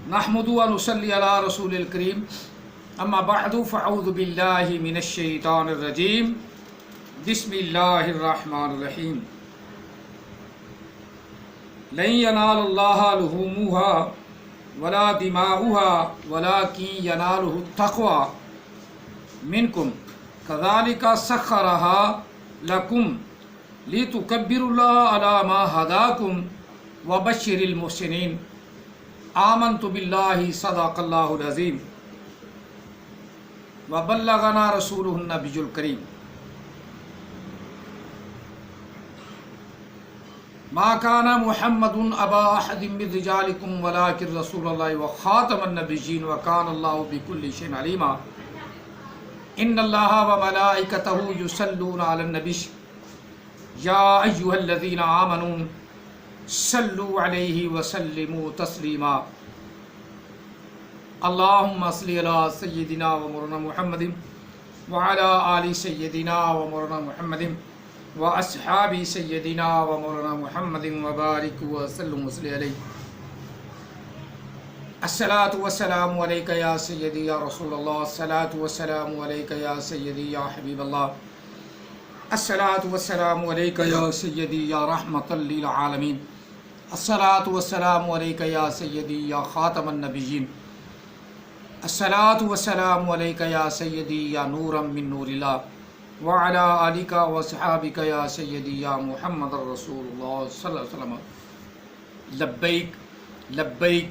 نحمدو و نصلی علی رسول الکریم اما بعد فاعوذ باللہ من الشیطان الرجیم بسم اللہ الرحمن الرحیم لن ینال اللہ لحومها ولا دماؤها ولکن ینالہ التقوی منکم کذالک سخرها لکم لتکبروا اللہ علی ما ہداکم وبشر المحسنین آمنت باللہ صدق اللہ العظیم وبلغنا رسولہ النبی الکریم ما کان محمد ابا احد من رجالکم ولکن رسول اللہ وخاتم النبیین وکان اللہ بکل شیء علیما ان اللہ وملائکتہ یصلون علی النبی یا ایھا الذین آمنوا صلوا علیہ وسلموا تسلیما اللہم صلی علی سیدنا و مولانا محمد وعلی آل سیدنا و مولانا محمد واصحاب سیدنا و مولانا محمد وبارک وسلم وصلی علیہ الصلاۃ والسلام علیک یا سیدی یا رسول اللہ الصلاۃ والسلام علیک یا سیدی یا حبیب اللہ الصلاۃ والسلام علیک یا سیدی یا رحمۃ للعالمین الصلاۃ والسلام علیک یا سیدی یا خاتم النبیین الصلاۃ والسلام علیک یا سیدی یا نورا من نور اللہ وعلی آلک وصحابک یا سیدی یا محمد رسول اللہ صلی اللہ علیہ وسلم لبیک لبیک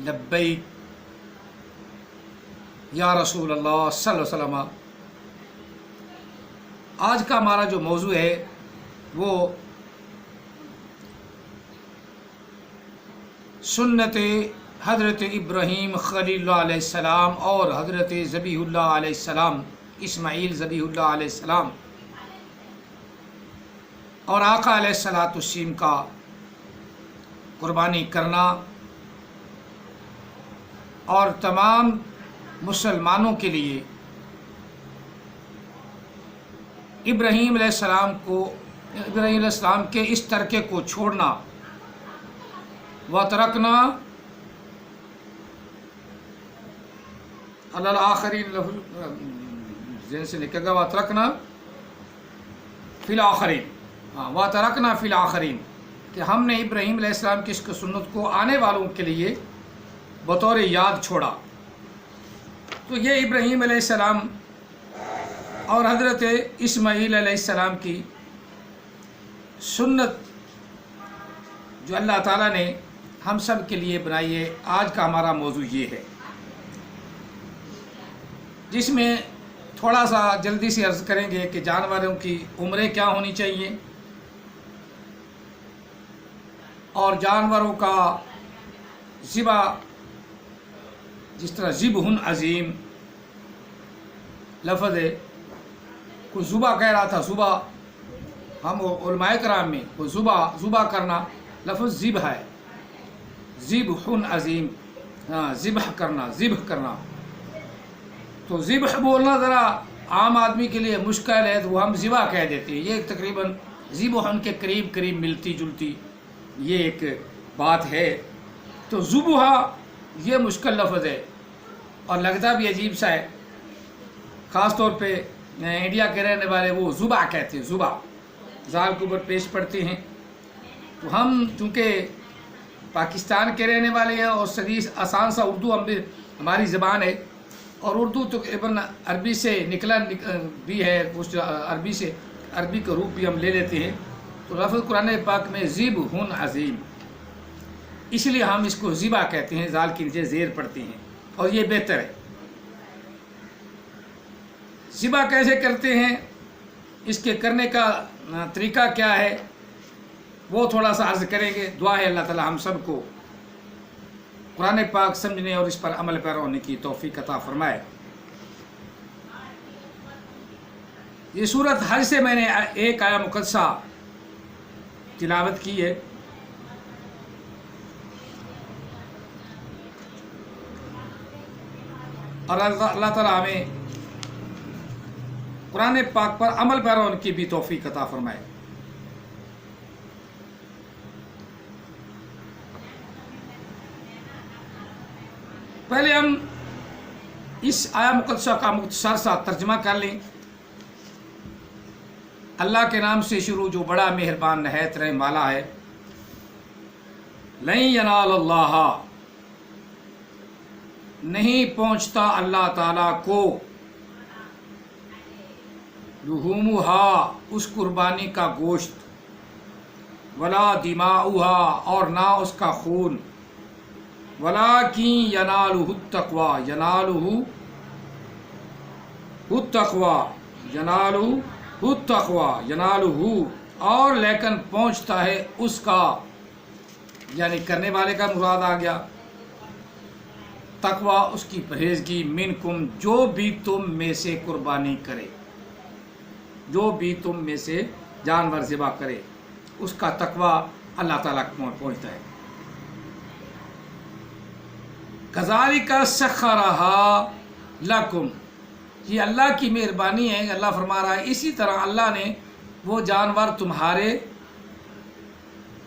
لبیک یا رسول اللہ صلی اللہ علیہ وسلم۔ آج کا ہمارا جو موضوع ہے وہ سنت حضرت ابراہیم خلیل اللہ علیہ السلام اور حضرت ذبیح اللہ علیہ السلام اسماعیل ذبیح اللہ علیہ السلام اور آقا علیہ الصلاۃ والسلام کا قربانی کرنا اور تمام مسلمانوں کے لیے ابراہیم علیہ السلام کے اس ترکے کو چھوڑنا وَتَرَكْنَا عَلَى الْآخَرِينَ ذہن سے نکل گا وَتَرَكْنَا فِي الْآخَرِينَ وَتَرَكْنَا فِي الْآخَرِينَ کہ ہم نے ابراہیم علیہ السلام کی اس سنت کو آنے والوں کے لیے بطور یاد چھوڑا۔ تو یہ ابراہیم علیہ السلام اور حضرت اسماعیل علیہ السلام کی سنت جو اللہ تعالیٰ نے ہم سب کے لیے بنائی ہے، آج کا ہمارا موضوع یہ ہے، جس میں تھوڑا سا جلدی سے عرض کریں گے کہ جانوروں کی عمریں کیا ہونی چاہیے اور جانوروں کا ذبح، جس طرح ذبح عظیم لفظ ہے، کوئی ذبح کہہ رہا تھا، ذبح ہم علماء کرام میں کوئی ذبح کرنا لفظ ذبح ہے، ذبح عظیم، ذبح کرنا تو ذبح بولنا ذرا عام آدمی کے لیے مشکل ہے، تو وہ ہم ذبح کہہ دیتے ہیں، یہ تقریباً ذبح کے قریب ملتی جلتی یہ ایک بات ہے۔ تو ذبح یہ مشکل لفظ ہے اور لگتا بھی عجیب سا ہے، خاص طور پہ انڈیا کے رہنے والے وہ ذبح کہتے ہیں، ذبح زال کے اوپر پیش پڑتے ہیں۔ تو ہم چونکہ پاکستان کے رہنے والے ہیں اور سدیس آسان سا اردو ہماری زبان ہے، اور اردو تو عربی سے نکلا بھی ہے، کچھ عربی کا روپ بھی ہم لے لیتے ہیں، تو لفظ قرآن پاک میں ذبح عظیم، اس لیے ہم اس کو ذبح کہتے ہیں، زال کے نیچے زیر پڑتے ہیں اور یہ بہتر ہے۔ ذبح کیسے کرتے ہیں، اس کے کرنے کا طریقہ کیا ہے، وہ تھوڑا سا عرض کریں گے۔ دعا ہے اللہ تعالی ہم سب کو قرآن پاک سمجھنے اور اس پر عمل پیرا ہونے کی توفیق عطا فرمائے۔ یہ سورت حج سے میں نے ایک آیہ مقدسہ تلاوت کی ہے، اور اللہ تعالی ہمیں قرآن پاک پر عمل پیرا ہونے کی بھی توفیق عطا فرمائے۔ پہلے ہم اس آیا مقدسہ کا مختصر سا ترجمہ کر لیں۔ اللہ کے نام سے شروع جو بڑا مہربان نہایت رحم والا ہے۔ لن ینال اللہ، نہیں پہنچتا اللہ تعالیٰ کو، لحومھا، اس قربانی کا گوشت، ولا دماؤھا، اور نہ اس کا خون، ولیکن ینالہ التقوی، ینالہ، اور لیکن پہنچتا ہے اس کا، یعنی کرنے والے کا مراد آ گیا، تقوی اس کی پرہیزگی، منکم، جو بھی تم میں سے قربانی کرے، جو بھی تم میں سے جانور ذبح کرے، اس کا تقوی اللہ تعالیٰ کو پہنچتا ہے۔ کذالک سخرھا لکم، یہ اللہ کی مہربانی ہے۔ اللہ فرما رہا ہے اسی طرح اللہ نے وہ جانور تمہارے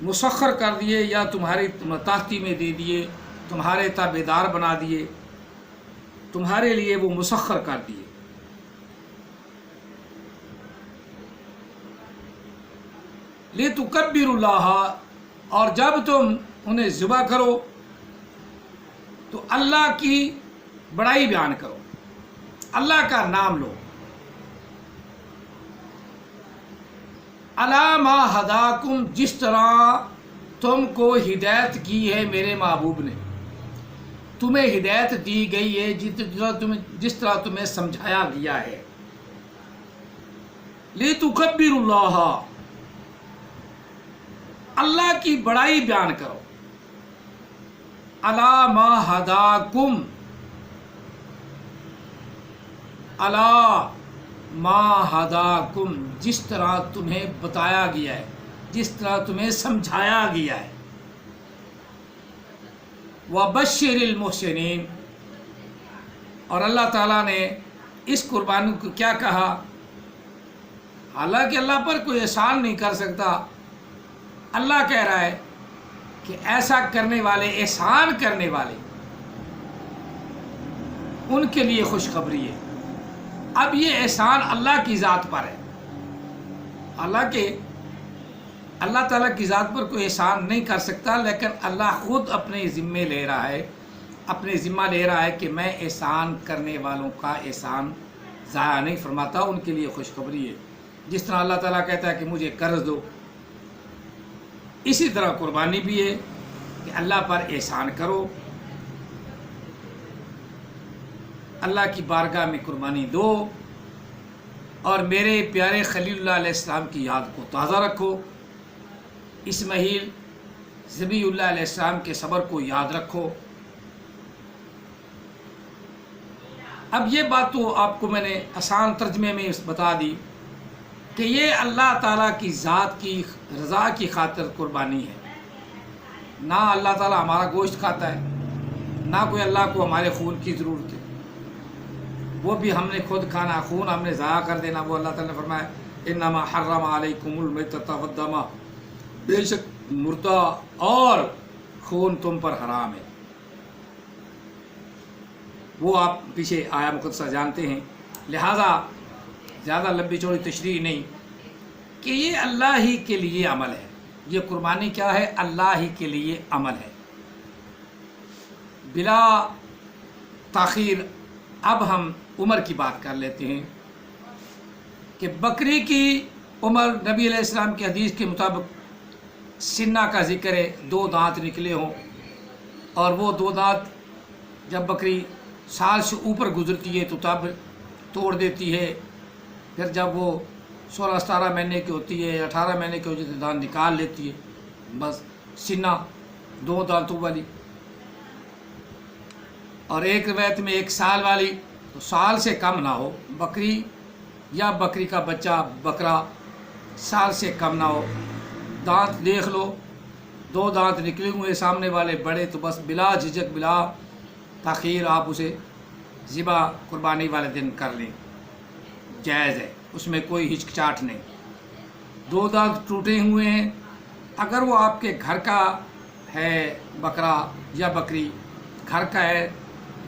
مسخر کر دیے، یا تمہاری طاقتی میں دے دیے، تمہارے تابعدار بنا دیے، تمہارے لیے وہ مسخر کر دیے۔ لِتُکَبِّرُوا اللَّهَ، اور جب تم انہیں ذبح کرو تو اللہ کی بڑائی بیان کرو، اللہ کا نام لو۔ عَلَىٰ مَا هَدَاكُمْ، جس طرح تم کو ہدایت کی ہے میرے محبوب نے، تمہیں ہدایت دی گئی ہے، جس طرح تمہیں سمجھایا گیا ہے۔ لِتُکَبِّرُوا اللَّهَ، اللہ کی بڑائی بیان کرو۔ عَلَىٰ مَا هَدَاكُمْ، عَلَىٰ مَا هَدَاكُمْ، جس طرح تمہیں بتایا گیا ہے، جس طرح تمہیں سمجھایا گیا ہے۔ وَبَشِّرِ الْمُحْسِنِينَ، اور اللہ تعالیٰ نے اس قربانی کو کیا کہا؟ حالانکہ اللہ پر کوئی احسان نہیں کر سکتا، اللہ کہہ رہا ہے کہ ایسا کرنے والے، احسان کرنے والے، ان کے لیے خوشخبری ہے۔ اب یہ احسان اللہ کی ذات پر ہے، حالانکہ اللہ تعالیٰ کی ذات پر کوئی احسان نہیں کر سکتا، لیکن اللہ خود اپنے ذمے لے رہا ہے، اپنے ذمہ لے رہا ہے کہ میں احسان کرنے والوں کا احسان ضائع نہیں فرماتا، ان کے لیے خوشخبری ہے۔ جس طرح اللہ تعالیٰ کہتا ہے کہ مجھے قرض دو، اسی طرح قربانی بھی ہے کہ اللہ پر احسان کرو، اللہ کی بارگاہ میں قربانی دو، اور میرے پیارے خلیل اللہ علیہ السلام کی یاد کو تازہ رکھو، اسماعیل ذبیح اللہ علیہ السلام کے صبر کو یاد رکھو۔ اب یہ بات تو آپ کو میں نے آسان ترجمے میں بتا دی کہ یہ اللہ تعالیٰ کی ذات کی رضا کی خاطر قربانی ہے۔ نہ اللہ تعالیٰ ہمارا گوشت کھاتا ہے، نہ کوئی اللہ کو ہمارے خون کی ضرورت ہے، وہ بھی ہم نے خود کھانا، خون ہم نے ضائع کر دینا۔ وہ اللہ تعالیٰ نے فرمایا انما حرم علیکم المیتۃ والدم، بے شک مردہ اور خون تم پر حرام ہے۔ وہ آپ پیچھے آیا مقدسہ جانتے ہیں، لہٰذا زیادہ لمبی چوڑی تشریح نہیں کہ یہ اللہ ہی کے لیے عمل ہے، یہ قربانی کیا ہے؟ اللہ ہی کے لیے عمل ہے بلا تاخیر۔ اب ہم عمر کی بات کر لیتے ہیں کہ بکری کی عمر نبی علیہ السلام کی حدیث کے مطابق سنہ کا ذکر ہے، 2 دانت نکلے ہوں، اور وہ 2 دانت جب بکری سال سے اوپر گزرتی ہے تو تب توڑ دیتی ہے، پھر جب وہ 16-17 مہینے کی ہوتی ہے، 18 مہینے کی ہوتی ہے، دانت نکال لیتی ہے، بس سنہ 2 دانتوں والی۔ اور ایک روایت میں 1 سال والی، تو سال سے کم نہ ہو بکری، یا بکری کا بچہ بکرا سال سے کم نہ ہو۔ دانت دیکھ لو، 2 دانت نکلے ہوئے سامنے والے بڑے، تو بس بلا جھجک بلا تاخیر آپ اسے ذبح قربانی والے دن کر لیں، جائز ہے، اس میں کوئی ہچکچاہٹ نہیں۔ 2 دانت ٹوٹے ہوئے ہیں، اگر وہ آپ کے گھر کا ہے بکرا یا بکری، گھر کا ہے،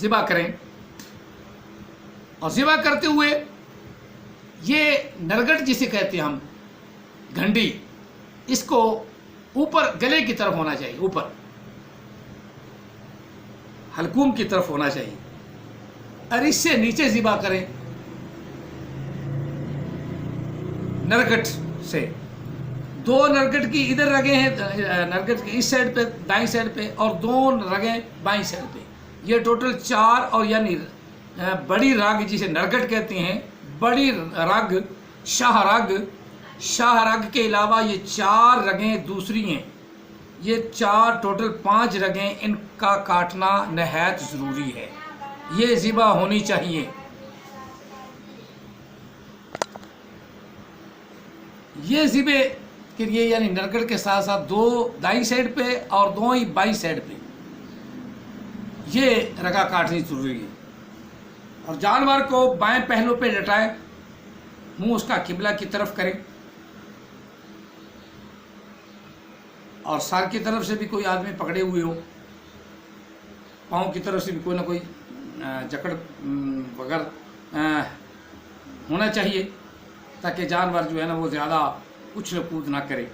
ذبح کریں. اور ذبح کرتے ہوئے یہ نرگٹ جسے کہتے ہیں ہم گھنٹی، اس کو اوپر گلے کی طرف ہونا چاہیے، اوپر حلقوم کی طرف ہونا چاہیے، اور اس سے نیچے ذبح کریں نرگٹ سے. 2 نرگٹ کی ادھر رگیں ہیں، نرگٹ کی اس سائڈ پہ دائیں سائڈ پہ، اور 2 رگیں بائیں سائڈ پہ. یہ ٹوٹل 4، اور یعنی بڑی رگ جسے نرگٹ کہتے ہیں، بڑی رگ شاہ رگ کے علاوہ یہ 4 رگیں دوسری ہیں. یہ 4 ٹوٹل 5 رگیں، ان کا کاٹنا نہایت ضروری ہے. یہ ذبح ہونی چاہیے. یہ ذبح کے لیے یعنی نرگٹ کے ساتھ ساتھ 2 دائیں سائڈ پہ اور 2 ہی بائیں سائڈ پہ یہ رگا کاٹنی ضروری ہے. اور جانور کو بائیں پہلو پہ لٹائیں، منہ اس کا قبلہ کی طرف کریں، اور سر کی طرف سے بھی کوئی آدمی پکڑے ہوئے ہو، پاؤں کی طرف سے بھی کوئی نہ کوئی جکڑ وغیرہ ہونا چاہیے، تاکہ جانور جو ہے نا وہ زیادہ اچھل کود نہ کرے.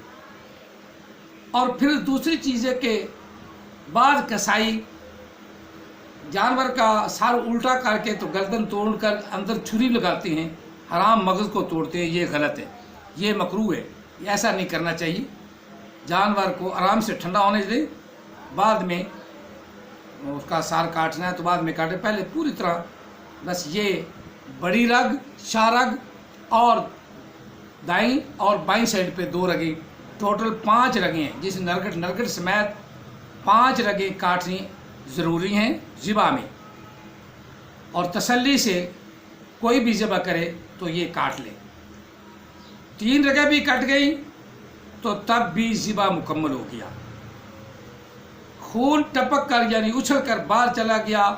اور پھر دوسری چیز ہے کہ بعض کسائی جانور کا سر الٹا کر کے تو گردن توڑ کر اندر چھری لگاتے ہیں، حرام مغز کو توڑتے ہیں. یہ غلط ہے، یہ مکروہ ہے، ایسا نہیں کرنا چاہیے. جانور کو آرام سے ٹھنڈا ہونے دیں، بعد میں اس کا سار کاٹنا ہے تو بعد میں کاٹے، پہلے پوری طرح بس یہ بڑی رگ شاہ رگ اور دائیں اور بائیں سائڈ پہ 2 رگیں، ٹوٹل 5 رگیں ہیں، جس نرگٹ سمیت 5 رگیں کاٹنی ضروری ہیں ذبح میں. اور تسلی سے کوئی بھی ذبح کرے تو یہ کاٹ لے. 3 رگیں بھی کٹ گئی تو تب بھی ذبح مکمل ہو گیا. خون ٹپک کر یعنی اچھل کر باہر چلا گیا،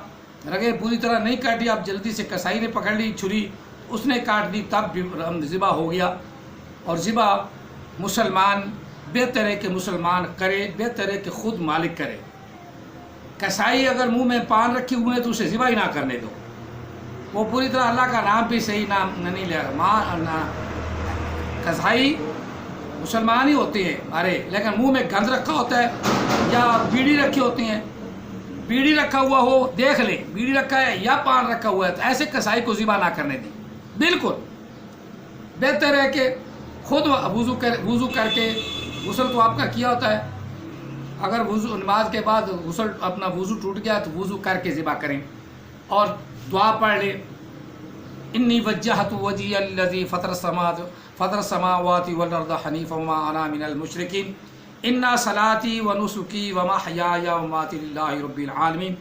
رگیں پوری طرح نہیں کاٹی، اب جلدی سے کسائی نے پکڑ لی چھری، اس نے کاٹ دی، تب بھی ذبح ہو گیا. اور ذبح مسلمان بہتر ہے کہ مسلمان کرے، بہتر ہے کہ خود مالک کرے. کسائی اگر منہ میں پان رکھے ہوئے ہیں تو اسے ذبح ہی نہ کرنے دو. وہ پوری طرح اللہ کا نام بھی صحیح نام نہیں لے رہا. کسائی مسلمان ہی ہوتے ہیں ارے، لیکن منہ میں گند رکھا ہوتا ہے یا بیڑی رکھی ہوتی ہیں، بیڑی رکھا ہوا ہو دیکھ لیں بیڑی رکھا ہے یا پان رکھا ہوا ہے، تو ایسے کسائی کو ذبح نہ کرنے دیں. بالکل بہتر ہے کہ خود وضو کر کے، غسل تو آپ کا کیا ہوتا ہے، اگر وضو نماز کے بعد غسل اپنا وضو ٹوٹ گیا تو وضو کر کے ذبح کریں اور دعا پڑھ لیں. انی وجہت وجہی الذی فطر السماوات والارض حنیفا وما انا من المشرکین ان صلاتی و نسکی و محیای و مماتی للہ رب العالمین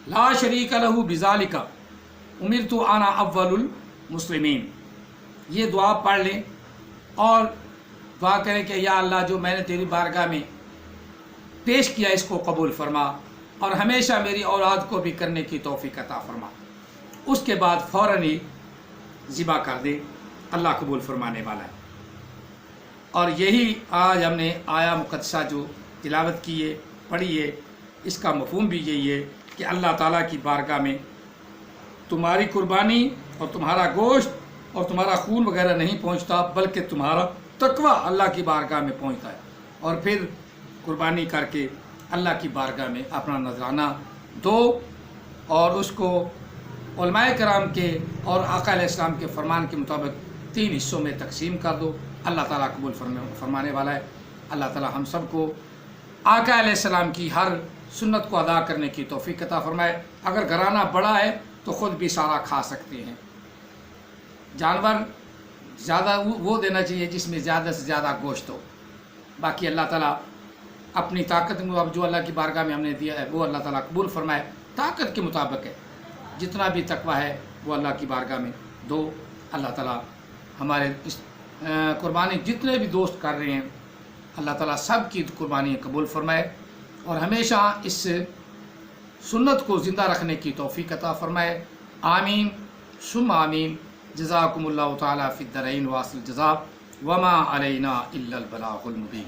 لا شریک لہ بذالک امرت انا اول المسلمین. یہ دعا پڑھ لیں اور دعا کریں کہ یا اللہ جو میں نے تیری بارگاہ میں پیش کیا اس کو قبول فرما، اور ہمیشہ میری اولاد کو بھی کرنے کی توفیق عطا فرما. اس کے بعد فوراً ہی ذبح کر دے، اللہ قبول فرمانے والا ہے. اور یہی آج ہم نے آیا مقدسہ جو تلاوت کی ہے، پڑھی ہے، اس کا مفہوم بھی یہی ہے کہ اللہ تعالیٰ کی بارگاہ میں تمہاری قربانی اور تمہارا گوشت اور تمہارا خون وغیرہ نہیں پہنچتا، بلکہ تمہارا تقوی اللہ کی بارگاہ میں پہنچتا ہے. اور پھر قربانی کر کے اللہ کی بارگاہ میں اپنا نذرانہ دو اور اس کو علماء کرام کے اور آقا علیہ السلام کے فرمان کے مطابق 3 حصوں میں تقسیم کر دو. اللہ تعالیٰ قبول فرمانے والا ہے. اللہ تعالیٰ ہم سب کو آقا علیہ السلام کی ہر سنت کو ادا کرنے کی توفیق عطا فرمائے. اگر گھرانہ بڑا ہے تو خود بھی سارا کھا سکتے ہیں. جانور زیادہ وہ دینا چاہیے جس میں زیادہ سے زیادہ گوشت ہو. باقی اللہ تعالیٰ اپنی طاقت میں اب جو اللہ کی بارگاہ میں ہم نے دیا ہے وہ اللہ تعالیٰ قبول فرمائے. طاقت کے مطابق ہے، جتنا بھی تقویٰ ہے وہ اللہ کی بارگاہ میں دو. اللہ تعالیٰ ہمارے اس قربانی جتنے بھی دوست کر رہے ہیں اللہ تعالیٰ سب کی قربانی قبول فرمائے اور ہمیشہ اس سنت کو زندہ رکھنے کی توفیق عطا فرمائے. آمین ثم آمین. جزاکم اللہ تعالیٰ فی الدارین واصل الجزاء وما علینا الا البلاغ المبین.